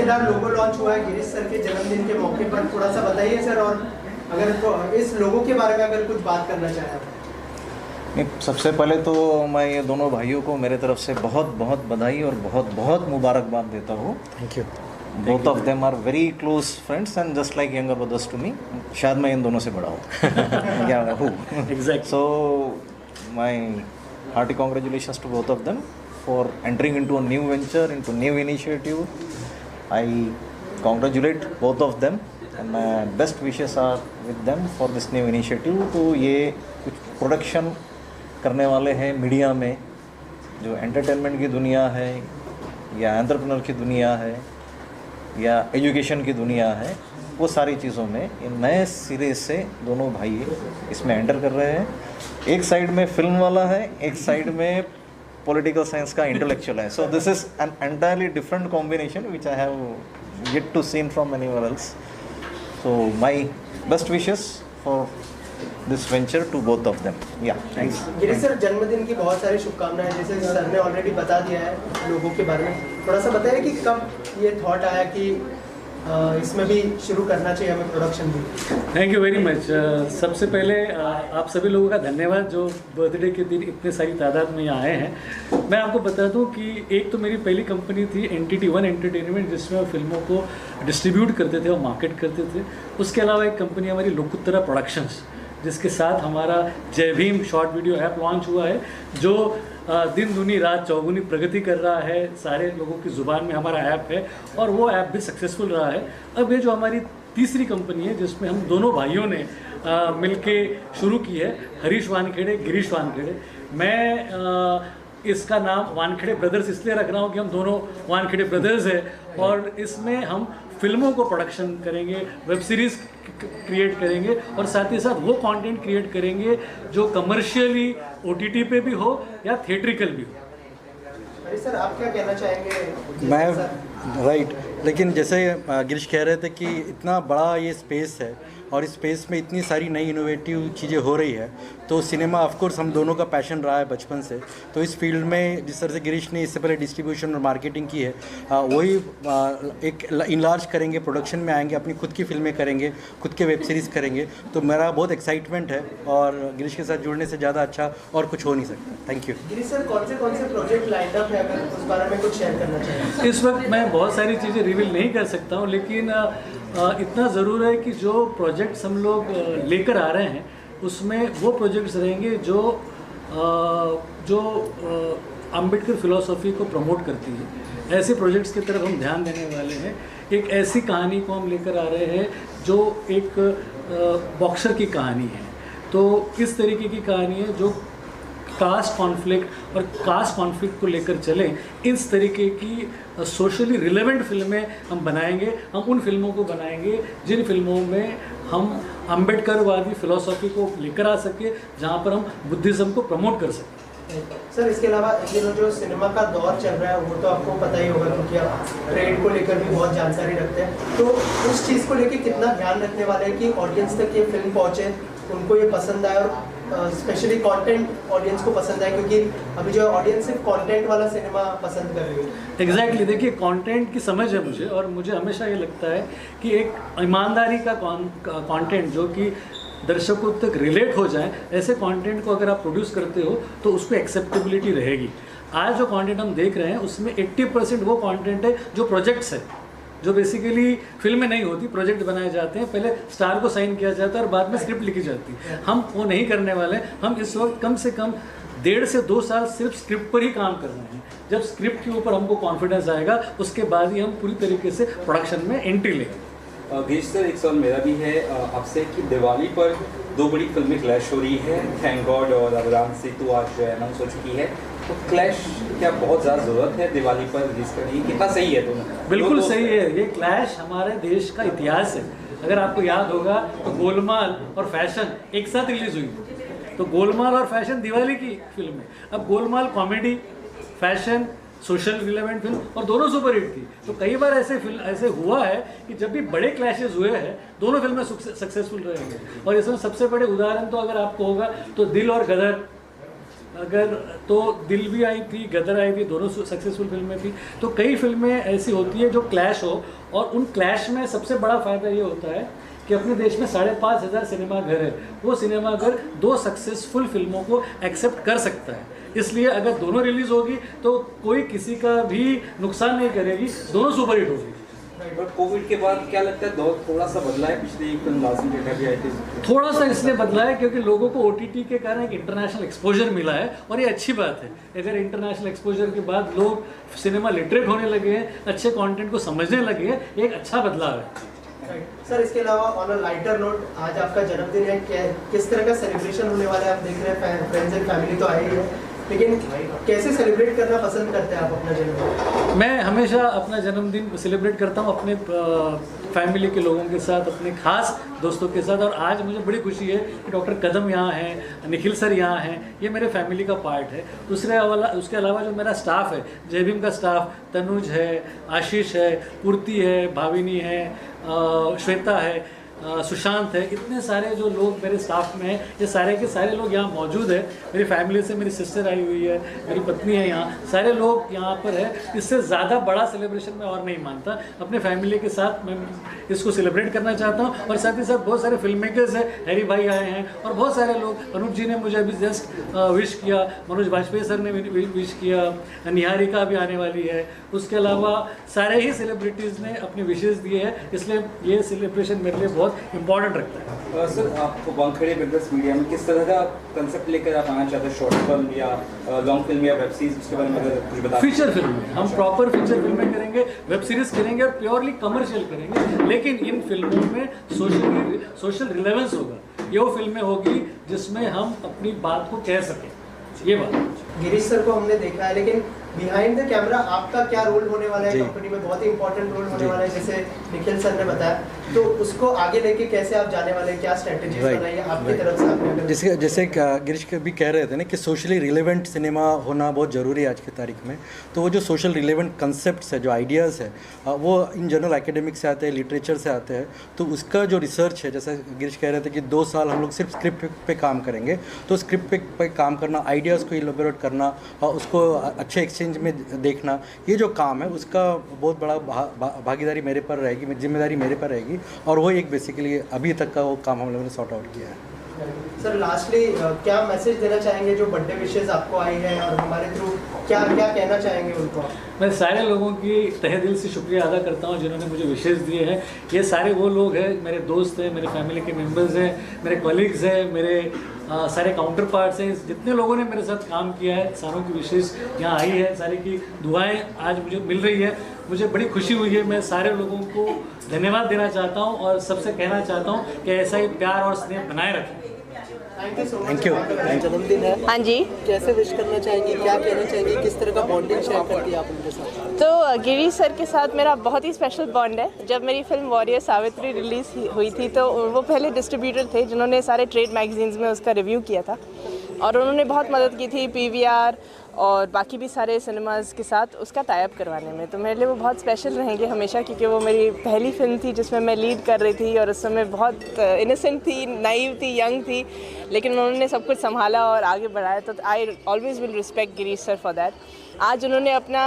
धमाकेदार लोगो लॉन्च हुआ है गिरीश सर के जन्मदिन के मौके पर, थोड़ा सा बताइए सर, और अगर इस लोगो के बारे में अगर कुछ बात करना चाहें। सबसे पहले तो मैं ये दोनों भाइयों को मेरे तरफ से बहुत बहुत बधाई और बहुत बहुत मुबारकबाद देता हूँ। Thank you. Both of them are very close friends and just like younger brothers to me. शायद मैं इन दोनों से बड़ा हूँ। क्या हूँ Exactly. So my hearty congratulations to both of them for entering into a new venture, into new initiative. I congratulate both of them and my best wishes are with them for this new initiative. तो ये कुछ production करने वाले हैं media में, जो entertainment की दुनिया है या एंटरप्रेन्योर की दुनिया है या एजुकेशन की दुनिया है, वो सारी चीज़ों में ये नए सिरे से दोनों भाई इसमें एंटर कर रहे हैं। एक साइड में फिल्म वाला है, एक साइड में पॉलिटिकल साइंस का इंटेलेक्चुअल है। So this is an entirely different combination which I have yet to seen from anywhere else. So my best wishes for this venture to both of them. Yeah thanks. Girish sir, जन्मदिन की बहुत सारी शुभकामनाएं, जैसे sir ने already बता दिया है लोगों के बारे में, थोड़ा सा बताइए कि कब ये थॉट आया कि इसमें भी शुरू करना चाहिए हमें प्रोडक्शन भी। Thank you very much. सबसे पहले आप सभी लोगों का धन्यवाद जो बर्थडे के दिन इतने सारी तादाद में यहाँ आए हैं। मैं आपको बता दूं कि एक तो मेरी पहली कंपनी थी NTT 1 एंटरटेनमेंट, जिसमें हम फिल्मों को डिस्ट्रीब्यूट करते थे और मार्केट करते थे। उसके अलावा एक कंपनी हमारी लोकुत्तरा प्रोडक्शंस, जिसके साथ हमारा जय Bhim short video app launch हुआ है, जो दिन दूनी रात चौगुनी प्रगति कर रहा है। सारे लोगों की ज़ुबान में हमारा ऐप है और वो ऐप भी सक्सेसफुल रहा है। अब ये जो हमारी तीसरी कंपनी है, जिसमें हम दोनों भाइयों ने मिलके शुरू की है, हरीश वानखेड़े, गिरीश वानखेड़े। मैं इसका नाम वानखेड़े ब्रदर्स इसलिए रख रहा हूँ कि हम दोनों वानखेड़े ब्रदर्स हैं और इसमें हम फिल्मों को प्रोडक्शन करेंगे, वेब सीरीज़ क्रिएट करेंगे और साथ ही साथ वो कंटेंट क्रिएट करेंगे जो कमर्शियली OTT पे भी हो या थिएट्रिकल भी हो। अरे सर, आप क्या कहना चाहेंगे? मैं राइट, लेकिन जैसे गिरीश कह रहे थे कि इतना बड़ा ये स्पेस है और इस स्पेस में इतनी सारी नई इनोवेटिव चीज़ें हो रही है, तो सिनेमा ऑफ कोर्स हम दोनों का पैशन रहा है बचपन से। तो इस फील्ड में जिस तरह से गिरीश ने इससे पहले डिस्ट्रीब्यूशन और मार्केटिंग की है, वही एक इनलार्ज करेंगे, प्रोडक्शन में आएंगे, अपनी खुद की फिल्में करेंगे, खुद के वेब सीरीज़ करेंगे। तो मेरा बहुत एक्साइटमेंट है और गिरीश के साथ जुड़ने से ज़्यादा अच्छा और कुछ हो नहीं सकता। Thank you. गिरीश सर, कौन से प्रोजेक्ट लाइंड अप है, अगर उस बारे में कुछ शेयर करना चाहिए? इस वक्त मैं बहुत सारी चीज़ें रिवील नहीं कर सकता हूँ, लेकिन इतना ज़रूर है कि जो प्रोजेक्ट्स हम लोग लेकर आ रहे हैं उसमें वो प्रोजेक्ट्स रहेंगे जो अम्बेडकर फिलॉसफी को प्रमोट करती है। ऐसे प्रोजेक्ट्स की तरफ हम ध्यान देने वाले हैं। एक ऐसी कहानी को हम लेकर आ रहे हैं जो एक बॉक्सर की कहानी है। तो इस तरीके की कहानी है जो कास्ट कॉन्फ्लिक्ट और कास्ट कॉन्फ्लिक्ट को लेकर चलें। इस तरीके की सोशली रिलेवेंट फिल्में हम बनाएंगे। हम उन फिल्मों को बनाएंगे जिन फिल्मों में हम अम्बेडकरवादी फिलॉसफी को लेकर आ सके, जहाँ पर हम बुद्धिज़्म को प्रमोट कर सकें। सर, इसके अलावा इन दिनों जो सिनेमा का दौर चल रहा है वो तो आपको पता ही होगा, क्योंकि आप ट्रेड को लेकर भी बहुत जानकारी रखते हैं। तो उस चीज़ को लेकर कितना ध्यान रखने वाले हैं कि ऑडियंस तक ये फिल्म पहुँचे, उनको ये पसंद आए और स्पेशली कंटेंट ऑडियंस को पसंद आए, क्योंकि अभी जो ऑडियंस सिर्फ कंटेंट वाला सिनेमा पसंद कर रही है। एग्जैक्टली देखिए, कंटेंट की समझ है मुझे, और मुझे हमेशा ये लगता है कि एक ईमानदारी का कंटेंट जो कि दर्शकों तक रिलेट हो जाए, ऐसे कंटेंट को अगर आप प्रोड्यूस करते हो तो उस पर एक्सेप्टेबिलिटी रहेगी। आज जो कंटेंट हम देख रहे हैं उसमें 80% वो कंटेंट है जो प्रोजेक्ट्स है, जो बेसिकली फिल्में नहीं होती, प्रोजेक्ट बनाए जाते हैं। पहले स्टार को साइन किया जाता है और बाद में स्क्रिप्ट लिखी जाती है। हम वो नहीं करने वाले। हम इस वक्त कम से कम 1.5 से 2 साल सिर्फ स्क्रिप्ट पर ही काम कर रहे हैं। जब स्क्रिप्ट के ऊपर हमको कॉन्फिडेंस आएगा, उसके बाद ही हम पूरी तरीके से प्रोडक्शन में एंट्री लेंगे। गिरीश सर, एक सवाल मेरा भी है आपसे कि दिवाली पर 2 बड़ी फिल्में क्लैश हो रही है, थैंक गॉड और अबराम सेतु आज जो है अनाउंस हो चुकी है। तो क्लैश क्या बहुत ज़्यादा ज़रूरत है दिवाली पर रिलीज करने की? कितना सही है दोनों? बिल्कुल सही है। ये क्लैश हमारे देश का इतिहास है। अगर आपको याद होगा तो गोलमाल और फैशन एक साथ रिलीज हुई। तो गोलमाल और फैशन दिवाली की फिल्म है। अब Golmaal comedy, fashion social relevant film, और दोनों सुपरहिट थी। तो कई बार ऐसे हुआ है कि जब भी बड़े क्लैशेस हुए हैं, दोनों फिल्में सक्सेसफुल रहेंगे। और इसमें सबसे बड़े उदाहरण तो अगर आपको होगा तो दिल और गदर अगर तो दिल भी आई थी, गदर आई थी, दोनों सक्सेसफुल फिल्में थी। तो कई फिल्में ऐसी होती है जो क्लैश हो, और उन क्लैश में सबसे बड़ा फ़ायदा ये होता है कि अपने देश में 5,500 सिनेमाघर है, वो सिनेमाघर 2 सक्सेसफुल फिल्मों को एक्सेप्ट कर सकता है। इसलिए अगर दोनों रिलीज़ होगी तो कोई किसी का भी नुकसान नहीं करेगी, दोनों सुपरहिट होगी। और कोविड के बाद क्या लगता है दौर थोड़ा सा बदला है? पिछली एक फिल्म लास्ट डेटा भी आई थी, थोड़ा सा इसलिए बदला है क्योंकि लोगों को OTT के कारण एक इंटरनेशनल एक्सपोजर मिला है, और ये अच्छी बात है। अगर इंटरनेशनल एक्सपोजर के बाद लोग सिनेमा लिटरेट होने लगे हैं, अच्छे कंटेंट को समझने लगे हैं, एक अच्छा बदलाव है। सर, इसके अलावा ऑन अ लाइटर नोट, आज आपका जन्मदिन है, किस तरह का सेलिब्रेशन होने वाला है? आप देख रहे हैं फ्रेंड्स एंड फैमिली तो आई है, लेकिन कैसे सेलिब्रेट करना पसंद करते हैं आप अपना जन्मदिन? मैं हमेशा अपना जन्मदिन सेलिब्रेट करता हूँ अपने फैमिली के लोगों के साथ, अपने खास दोस्तों के साथ। और आज मुझे बड़ी खुशी है कि डॉक्टर कदम यहाँ हैं, निखिल सर यहाँ हैं, ये मेरे फैमिली का पार्ट है। उसके अलावा जो मेरा स्टाफ है, जय भीम का स्टाफ, तनुज है, आशीष है, पूर्ति है, भाविनी है, श्वेता है, सुशांत है, इतने सारे जो लोग मेरे स्टाफ में हैं, ये सारे के सारे लोग यहाँ मौजूद है। मेरी फैमिली से मेरी सिस्टर आई हुई है, मेरी पत्नी है यहाँ, सारे लोग यहाँ पर है। इससे ज़्यादा बड़ा सेलिब्रेशन मैं और नहीं मानता। अपने फैमिली के साथ मैं इसको सेलिब्रेट करना चाहता हूँ। और साथ ही साथ बहुत सारे फिल्म मेकर्स हैं, हैरी भाई आए हैं, और बहुत सारे लोग, अनुज जी ने मुझे अभी जस्ट विश किया, मनोज वाजपेयी सर ने विश किया, निहारिका भी आने वाली है। उसके अलावा सारे ही सेलिब्रिटीज़ ने अपनी विशेज़ दिए हैं, इसलिए ये सेलिब्रेशन मेरे लिए बहुत इम्पॉर्टेंट रखता है। सर, आपको वानखेड़े ब्रदर्स मीडिया में किस तरह का कंसेप्ट लेकर आप आना चाहते हैं? शॉर्ट फिल्म या लॉन्ग फिल्म या वेब सीरीज, उसके बारे में अगर कुछ बता। फीचर फिल्म, हम प्रॉपर फीचर फिल्में करेंगे, वेब सीरीज करेंगे, और प्योरली कमर्शियल करेंगे। लेकिन इन फिल्मों में सोशल रिलेवेंस होगा। ये वो फिल्में होगी जिसमें हम अपनी बात को कह सकें, ये बात। गिरीश सर को हमने देखा है, लेकिन बिहाइंड द कैमरा आपका क्या रोल होने वाला है कंपनी में? बहुत ही इंपॉर्टेंट रोल होने वाला है, जैसे निखिल सर ने बताया। तो उसको आगे लेके कैसे आप जाने वाले हैं, क्या स्ट्रेटजी बनाई है आपकी तरफ से? आपने जैसे गिरीश भी कह रहे थे ना कि सोशली रिलेवेंट सिनेमा होना बहुत ज़रूरी है आज की तारीख में। तो वो जो सोशल रिलेवेंट कंसेप्ट्स है, जो आइडियाज़ है, वो इन जनरल एकेडमिक से आते हैं, लिटरेचर से आते हैं। तो उसका जो रिसर्च है, जैसे गिरीश कह रहे थे कि 2 साल हम लोग सिर्फ स्क्रिप्ट पे काम करेंगे। तो स्क्रिप्ट पे काम करना, आइडियाज़ को इलेबोरेट करना, और उसको अच्छे एक्सचेंज में देखना, ये जो काम है उसका बहुत बड़ा भागीदारी मेरे पर रहेगी, जिम्मेदारी मेरे पर रहेगी। और वो एक बेसिकली अभी तक का वो काम हम लोगों ने सॉर्ट आउट किया है। सर, लास्टली क्या मैसेज देना चाहेंगे जो बर्थडे विशेस आपको आई है, और हमारे थ्रू क्या कहना चाहेंगे उनको? मैं सारे लोगों की तहे दिल से शुक्रिया अदा करता हूँ जिन्होंने मुझे विशेष दिए हैं। ये सारे वो लोग हैं, मेरे दोस्त हैं, मेरे फैमिली के मेंबर्स हैं, मेरे कॉलीग्स हैं, मेरे सारे काउंटर पार्ट्स हैं, जितने लोगों ने मेरे साथ काम किया है, सारों की विशेष यहाँ आई है, सारे की दुआएं आज मुझे मिल रही है। मुझे बड़ी खुशी हुई है। मैं सारे लोगों को धन्यवाद देना चाहता हूँ, और सबसे कहना चाहता हूँ कि ऐसा ही प्यार और स्नेह बनाए रखें। Thank you so much. Thank you. जन्मदिन है, हाँ जी। कैसे विश करना चाहेंगे, क्या कहना चाहेंगे, किस तरह का बॉन्डिंग शेयर करती है आप उनके साथ? तो गिरीश सर के साथ मेरा बहुत ही स्पेशल बॉन्ड है। जब मेरी फिल्म वॉरियर सावित्री रिलीज़ हुई थी तो वो पहले डिस्ट्रीब्यूटर थे जिन्होंने सारे ट्रेड मैगजीन्स में उसका रिव्यू किया था, और उन्होंने बहुत मदद की थी PVR और बाकी भी सारे सिनेमाज़ के साथ उसका टाई अप करवाने में। तो मेरे लिए वो बहुत स्पेशल रहेंगे हमेशा, क्योंकि वो मेरी पहली फिल्म थी जिसमें मैं लीड कर रही थी, और उस समय बहुत इनोसेंट थी, नाइव थी, यंग थी, लेकिन उन्होंने सब कुछ संभाला और आगे बढ़ाया। तो I always will respect Girish sir for that. आज उन्होंने अपना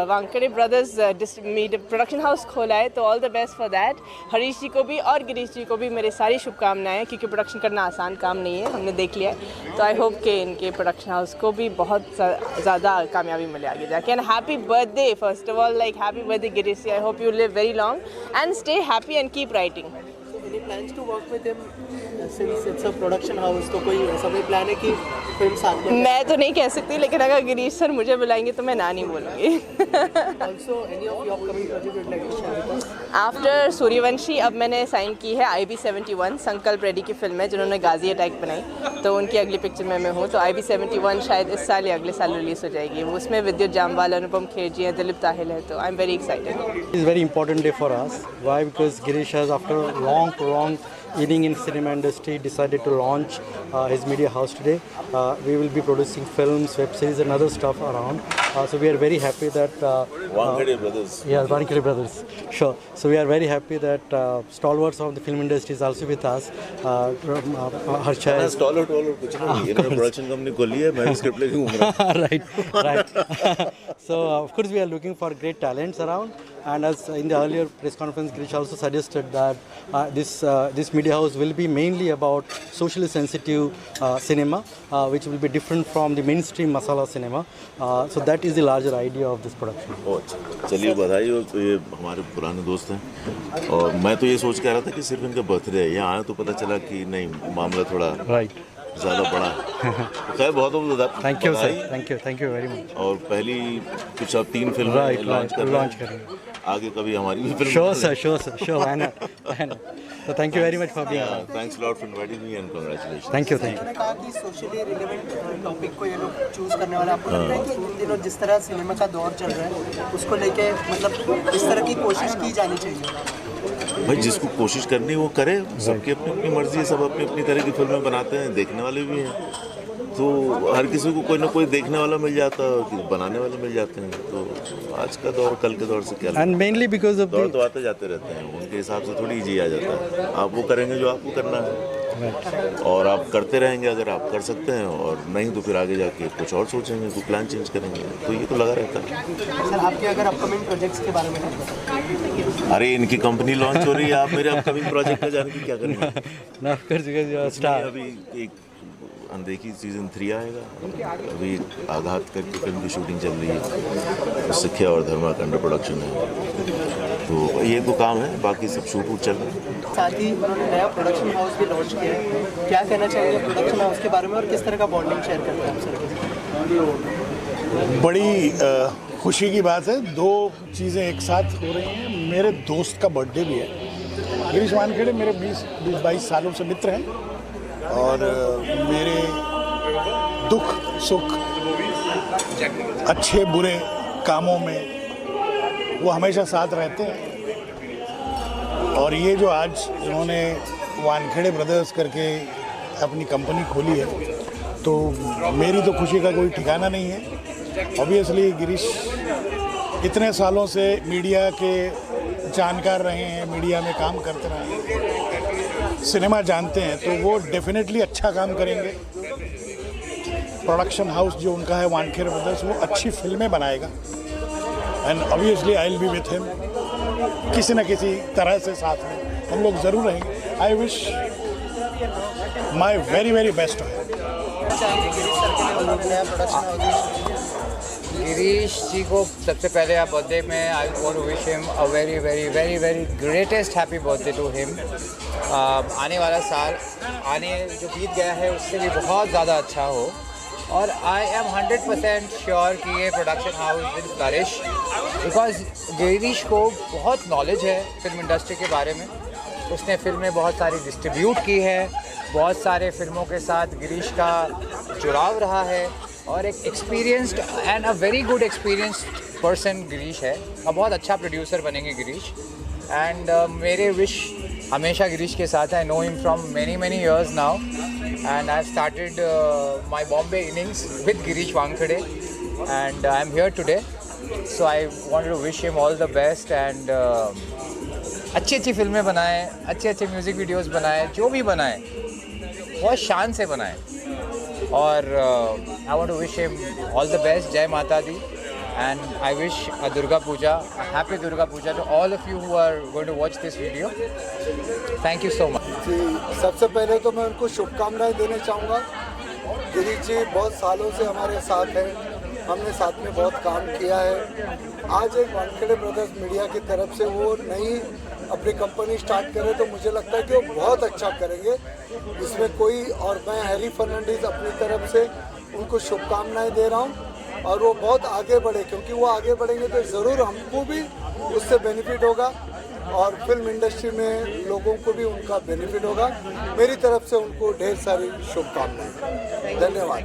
वानखेड़े ब्रदर्स प्रोडक्शन हाउस खोला है, तो all the best for that. Harish ji को भी और गिरीश जी को भी मेरी सारी शुभकामनाएं, क्योंकि प्रोडक्शन करना आसान काम नहीं है, हमने देख लिया है। तो आई होप कि इनके प्रोडक्शन हाउस को भी बहुत ज़्यादा कामयाबी मिले आगे जाके। And happy birthday first of all, like happy birthday Girish ji. I hope you live very long and stay happy and keep writing. Any plans to work with him since it's a production house? तो कोई ऐसा कोई plan है कि film साथ में? मैं तो नहीं कह सकती, लेकिन अगर गिरीश सर मुझे बुलाएंगे तो मैं ना नहीं बोलूँगी। Also, any of your upcoming project you'd like to share with us? After Suryavanshi अब मैंने साइन की है IB71, संकल्प रेड्डी की फिल्म है जिन्होंने गाजी अटैक बनाई, तो उनकी अगली पिक्चर में मैं हूँ। तो IB71 शायद इस साल या अगले साल रिलीज़ हो जाएगी। वो उसमें विद्युत जामवाल, अनुपम खेर जी हैं, दिलीप ताहिल है, तो I am very excited. It's a very important day for us. Why? Because Girish has, after a long inning in cinema industry, decided to launch his media house today. We will be producing films, web series and other stuff around. So we are very happy that Wankhede brothers. yeah, Wankhede brothers. Sure. So we are very happy that stalwarts of the film industry is also with us. Harsha is स्टॉलर कुछ नहीं, इन्होंने production company खोली है, मैं script लेके घूम रहा हूँ। right. So of course we are looking for great talents around, and as in the earlier press conference, Girish also suggested that this media house will be mainly about socially sensitive cinema, which will be different from the mainstream masala cinema. So that is the larger idea of this production. अच्छा, चलिए बधाई हो, तो ये हमारे पुराने दोस्त हैं और मैं तो ये सोच के आ रहा था कि सिर्फ इनका बर्थडे है, यहाँ आया तो पता चला कि नहीं, मामला थोड़ा Right. ज़्यादा बड़ा है। तो खैर बहुत बहुत Thank you, sir. बधाई। Thank you very much. और पहली कुछ अब 3 फिल्में Right, लॉन्च कर launch रहे करेंगे. हैं, आगे कभी हमारी भी film Sure, sure. Why not? So thank you very much for being here. Thanks lot for inviting me and congratulation. Thank you. उन्होंने कहा कि सोशली रिलेवेंट टॉपिक को ये लोग चूज करने वाले, आपको लगता है कि इन दिनों जिस तरह सिनेमा का दौर चल रहा है उसको लेके मतलब इस तरह की कोशिश की जानी चाहिए? भाई जिसको कोशिश करनी वो करे, सबकी अपनी अपनी मर्जी है, सब अपनी अपनी तरह की फिल्में बनाते हैं, देखने वाले भी हैं, तो हर किसी को कोई ना कोई देखने वाला मिल जाता है, बनाने वाले मिल जाते हैं। तो आज का दौर कल के दौर से क्या And mainly because of दौर the तो आते जाते रहते हैं, उनके हिसाब से थोड़ी जी आ जाता है। आप वो करेंगे जो आपको करना है और आप करते रहेंगे अगर आप कर सकते हैं, और नहीं तो फिर आगे जाके कुछ और सोचेंगे, कोई प्लान चेंज करेंगे, तो ये तो लगा रहता है। सर आपके अगर अपकमिंग प्रोजेक्ट्स के बारे में अरे इनकी कंपनी लॉन्च हो रही है, आप मेरे अपकमिंग प्रोजेक्ट का जाने की क्या करेंगे? now of course because you are a star. अभी एक अनदेखी सीजन 3 आएगा, अभी आघात करके फिल्म की शूटिंग चल रही है, सिक्ख्या और धर्मा का अंडर प्रोडक्शन है, तो ये तो काम है, बाकी सब शूट चल रहा है। साथ ही उन्होंने नया प्रोडक्शन हाउस भी लॉन्च किया है, क्या कहना चाहेंगे प्रोडक्शन हाउस के बारे में और किस तरह का बॉन्डिंग शेयर करते हैं आप सर? बड़ी खुशी की बात है, 2 चीज़ें एक साथ हो रही हैं। मेरे दोस्त का बर्थडे भी है, गिरीश वानखेड़े मेरे 20-22 सालों से मित्र हैं और मेरे दुख सुख अच्छे बुरे कामों में वो हमेशा साथ रहते हैं। और ये जो आज इन्होंने वानखेड़े ब्रदर्स करके अपनी कंपनी खोली है, तो मेरी तो खुशी का कोई ठिकाना नहीं है। ऑब्वियसली गिरीश इतने सालों से मीडिया के जानकार रहे हैं, मीडिया में काम करते रहे हैं, सिनेमा जानते हैं, तो वो डेफिनेटली अच्छा काम करेंगे। प्रोडक्शन हाउस जो उनका है वानखेड़े ब्रदर्स, वो अच्छी फिल्में बनाएगा and obviously I will be with him, किसी न किसी तरह से साथ में हम लोग ज़रूर रहेंगे। I wish my very best to him. Girish ji को सबसे पहले आप बर्थडे में I want to wish him a very greatest happy birthday to him. आने वाला साल जो बीत गया है उससे भी बहुत ज़्यादा अच्छा हो, और आई एम 100% श्योर कि ये production house will flourish, because Girish को बहुत नॉलेज है फिल्म इंडस्ट्री के बारे में। उसने फिल्में बहुत सारी डिस्ट्रीब्यूट की है, बहुत सारे फिल्मों के साथ गिरीश का जुड़ाव रहा है, और एक experienced and a very good experienced person Girish है। अब बहुत अच्छा प्रोड्यूसर बनेंगे गिरीश, एंड मेरे विश हमेशा गिरीश के साथ है। I know him from many years now, and I've started my Bombay innings with Girish Wankhede, and I'm here today, so I wanted to wish him all the best, and अच्छी फिल्में बनाएं, अच्छे music videos बनाएं, जो भी बनाएं बहुत शान से बनाएं, और I want to wish him all the best। जय माता दी, and I wish a Durga Puja, a happy Durga Puja to all of you who are going to watch this video। Thank you so much। जी, सबसे पहले तो मैं उनको शुभकामनाएं देना चाहूँगा। गिरीश जी बहुत सालों से हमारे साथ हैं, हमने साथ में बहुत काम किया है। आज एक वानखेड़े ब्रदर्स मीडिया की तरफ से वो नई अपनी कंपनी स्टार्ट करें, तो मुझे लगता है कि वो बहुत अच्छा करेंगे इसमें कोई, और मैं हैरी फर्नांडीज अपनी तरफ से उनको शुभकामनाएं दे रहा हूँ, और वो बहुत आगे बढ़े, क्योंकि वो आगे बढ़ेंगे तो ज़रूर हमको भी उससे बेनिफिट होगा, और फिल्म इंडस्ट्री में लोगों को भी उनका बेनिफिट होगा। मेरी तरफ से उनको ढेर सारी शुभकामनाएं। धन्यवाद।